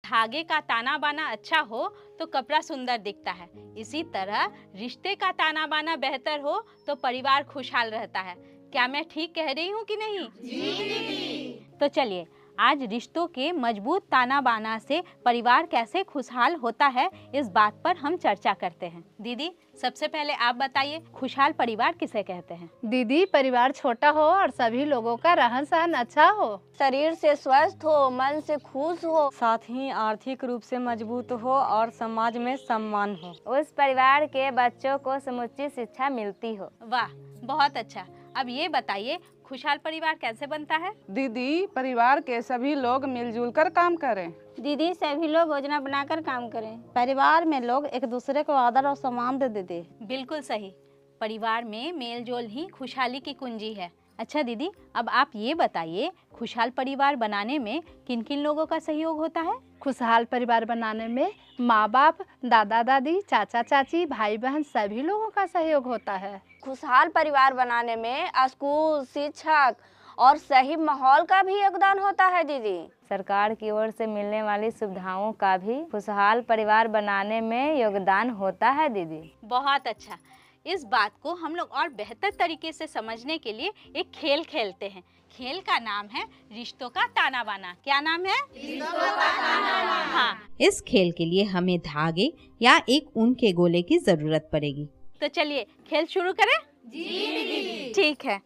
धागे का ताना बाना अच्छा हो तो कपड़ा सुंदर दिखता है, इसी तरह रिश्ते का ताना बाना बेहतर हो तो परिवार खुशहाल रहता है। क्या मैं ठीक कह रही हूँ कि नहीं? जी दीदी। तो चलिए आज रिश्तों के मजबूत ताना बाना से परिवार कैसे खुशहाल होता है इस बात पर हम चर्चा करते हैं। दीदी सबसे पहले आप बताइए, खुशहाल परिवार किसे कहते हैं? दीदी, परिवार छोटा हो और सभी लोगों का रहन सहन अच्छा हो, शरीर से स्वस्थ हो, मन से खुश हो, साथ ही आर्थिक रूप से मजबूत हो और समाज में सम्मान हो। उस परिवार के बच्चों को समुचित शिक्षा मिलती हो। वाह, बहुत अच्छा। अब ये बताइए खुशहाल परिवार कैसे बनता है? दीदी, परिवार के सभी लोग मिलजुल कर काम करें। दीदी, सभी लोग योजना बनाकर काम करें। परिवार में लोग एक दूसरे को आदर और सम्मान दे देते। बिल्कुल सही। परिवार में मेलजोल ही खुशहाली की कुंजी है। अच्छा दीदी, अब आप ये बताइए खुशहाल परिवार बनाने में किन किन लोगों का सहयोग होता है? खुशहाल परिवार बनाने में माँ बाप, दादा दादी, चाचा चाची, भाई बहन सभी लोगों का सहयोग होता है। खुशहाल परिवार बनाने में स्कूल, शिक्षक और सही माहौल का भी योगदान होता है। दीदी, सरकार की ओर से मिलने वाली सुविधाओं का भी खुशहाल परिवार बनाने में योगदान होता है। दीदी, बहुत अच्छा। इस बात को हम लोग और बेहतर तरीके से समझने के लिए एक खेल खेलते हैं। खेल का नाम है रिश्तों का ताना बाना। क्या नाम है? रिश्तों का ताना बाना। हाँ, इस खेल के लिए हमें धागे या एक ऊन के गोले की जरूरत पड़ेगी। तो चलिए खेल शुरू करें। जी दीदी। ठीक है,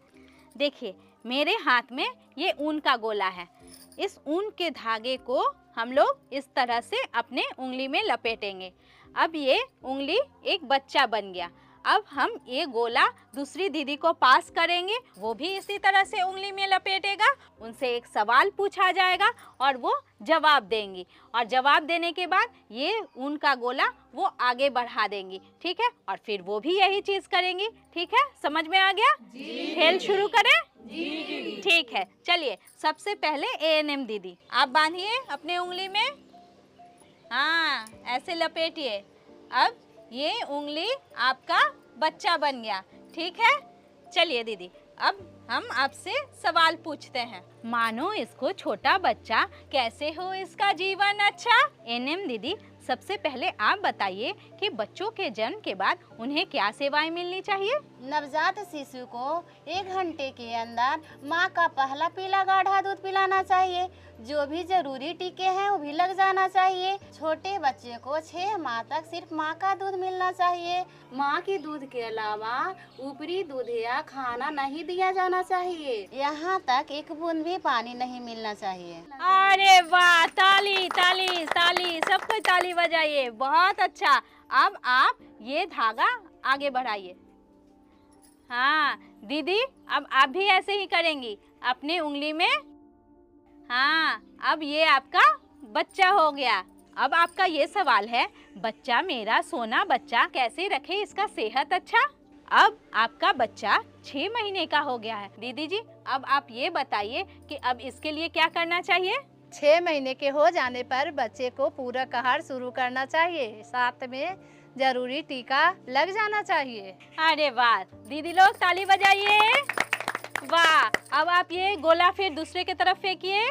देखिए मेरे हाथ में ये ऊन का गोला है। इस ऊन के धागे को हम लोग इस तरह से अपने उंगली में लपेटेंगे। अब ये उंगली एक बच्चा बन गया। अब हम ये गोला दूसरी दीदी को पास करेंगे, वो भी इसी तरह से उंगली में लपेटेगा। उनसे एक सवाल पूछा जाएगा और वो जवाब देंगी, और जवाब देने के बाद ये उनका गोला वो आगे बढ़ा देंगी। ठीक है, और फिर वो भी यही चीज करेंगी। ठीक है, समझ में आ गया? जी। खेल शुरू करें? जी। ठीक है, चलिए सबसे पहले ANM दीदी आप बांधिए अपने उंगली में। हाँ, ऐसे लपेटिए। अब ये उंगली आपका बच्चा बन गया। ठीक है, चलिए दीदी अब हम आपसे सवाल पूछते हैं। मानो इसको छोटा बच्चा, कैसे हो इसका जीवन अच्छा? NM दीदी सबसे पहले आप बताइए कि बच्चों के जन्म के बाद उन्हें क्या सेवाएं मिलनी चाहिए? नवजात शिशु को 1 घंटे के अंदर माँ का पहला पीला गाढ़ा दूध पिलाना चाहिए। जो भी जरूरी टीके हैं वो भी लग जाना चाहिए। छोटे बच्चे को 6 माह तक सिर्फ माँ का दूध मिलना चाहिए। माँ की दूध के अलावा ऊपरी दूध या खाना नहीं दिया जाना चाहिए। यहाँ तक एक बूंद भी पानी नहीं मिलना चाहिए। अरे वाह, ताली ताली ताली, सब कोई ताली बजाइए। बहुत अच्छा। अब आप ये धागा आगे बढ़ाइए। हाँ दीदी, अब आप भी ऐसे ही करेंगी अपनी उंगली में। हाँ, अब ये आपका बच्चा हो गया। अब आपका ये सवाल है, बच्चा मेरा सोना बच्चा, कैसे रखे इसका सेहत अच्छा? अब आपका बच्चा 6 महीने का हो गया है। दीदी जी अब आप ये बताइए कि अब इसके लिए क्या करना चाहिए? 6 महीने के हो जाने पर बच्चे को पूरक आहार शुरू करना चाहिए। साथ में जरूरी टीका लग जाना चाहिए। अरे वाह, दीदी लोग ताली बजाइए। वाह, अब आप ये गोला फिर दूसरे की तरफ फेंकिए।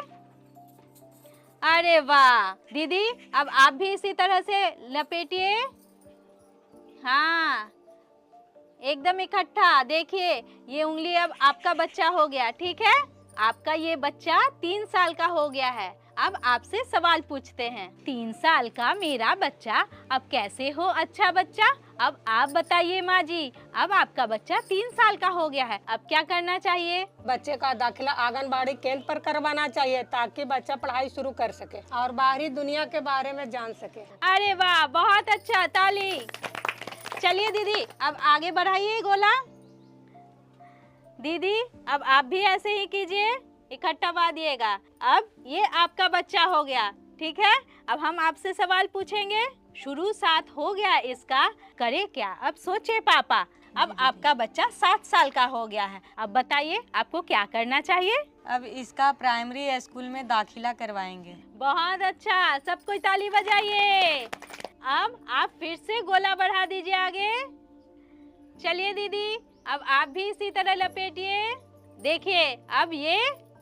अरे वाह दीदी, अब आप भी इसी तरह से लपेटिए। हाँ, एकदम इकट्ठा। देखिए ये उंगली अब आपका बच्चा हो गया। ठीक है, आपका ये बच्चा 3 साल का हो गया है। अब आपसे सवाल पूछते हैं। 3 साल का मेरा बच्चा अब कैसे हो अच्छा बच्चा? अब आप बताइए माँ जी, अब आपका बच्चा 3 साल का हो गया है, अब क्या करना चाहिए? बच्चे का दाखिला आंगनबाड़ी केंद्र पर करवाना चाहिए ताकि बच्चा पढ़ाई शुरू कर सके और बाहरी दुनिया के बारे में जान सके। अरे वाह, बहुत अच्छा, ताली। चलिए दीदी अब आगे बढ़ाइए गोला। दीदी अब आप भी ऐसे ही कीजिए, इकट्ठा बांधिएगा। अब ये आपका बच्चा हो गया। ठीक है, अब हम आपसे सवाल पूछेंगे। शुरू 7 हो गया इसका, करे क्या? अब सोचे पापा। अब आपका बच्चा 7 साल का हो गया है, अब बताइए आपको क्या करना चाहिए? अब इसका प्राइमरी स्कूल में दाखिला करवाएंगे। बहुत अच्छा, सब कोई ताली बजाइए। अब आप फिर से गोला बढ़ा दीजिए आगे। चलिए दीदी अब आप भी इसी तरह लपेटिए। देखिए अब ये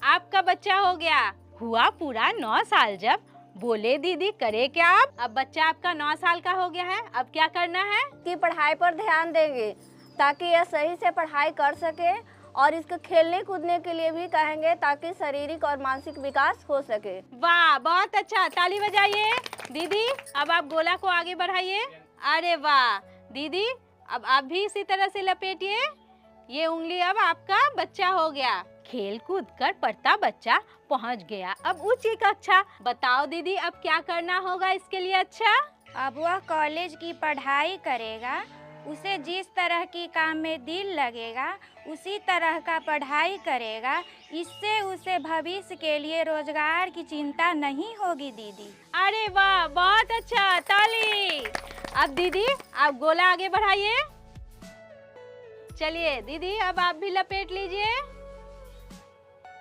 आपका बच्चा हो गया। हुआ पूरा 9 साल जब बोले दीदी करे क्या आप? अब बच्चा आपका 9 साल का हो गया है, अब क्या करना है? की पढ़ाई पर ध्यान देंगे ताकि यह सही से पढ़ाई कर सके, और इसको खेलने कूदने के लिए भी कहेंगे ताकि शारीरिक और मानसिक विकास हो सके। वाह, बहुत अच्छा, ताली बजाइए। दीदी अब आप गोला को आगे बढ़ाइए। अरे वाह दीदी, अब आप भी इसी तरह से लपेटिए। ये उंगली अब आपका बच्चा हो गया। खेल कूद कर पढ़ता बच्चा पहुंच गया अब ऊंची कक्षा। बताओ दीदी अब क्या करना होगा इसके लिए? अच्छा, अब वह कॉलेज की पढ़ाई करेगा, उसे जिस तरह की काम में दिल लगेगा उसी तरह का पढ़ाई करेगा। इससे उसे भविष्य के लिए रोजगार की चिंता नहीं होगी दीदी। अरे वाह, बहुत अच्छा, ताली। अब दीदी आप गोला आगे बढ़ाइए। चलिए दीदी अब आप भी लपेट लीजिए।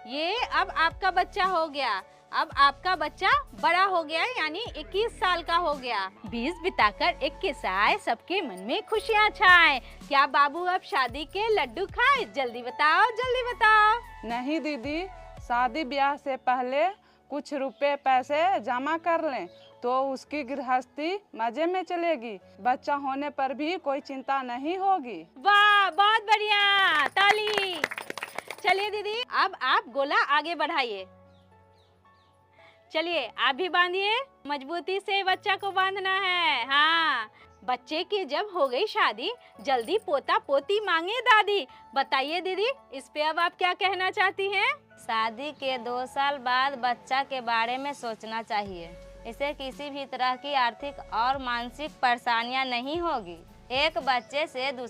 ये अब आपका बच्चा हो गया। अब आपका बच्चा बड़ा हो गया, यानी 21 साल का हो गया। 20 बिताकर 21 आए, सबके मन में खुशियाँ छाए। क्या बाबू अब शादी के लड्डू खाए? जल्दी बताओ, जल्दी बताओ। नहीं दीदी, शादी ब्याह से पहले कुछ रुपए पैसे जमा कर लें तो उसकी गृहस्थी मजे में चलेगी। बच्चा होने पर भी कोई चिंता नहीं होगी। वाह, बहुत बढ़िया, ताली। चलिए दीदी अब आप गोला आगे बढ़ाइए। चलिए आप भी बांधिए, मजबूती से बच्चा को बांधना है। हाँ, बच्चे की जब हो गई शादी, जल्दी पोता पोती मांगे दादी। बताइए दीदी इस पे अब आप क्या कहना चाहती हैं? शादी के 2 साल बाद बच्चा के बारे में सोचना चाहिए। इसे किसी भी तरह की आर्थिक और मानसिक परेशानियां नहीं होगी। एक बच्चे से दूसरे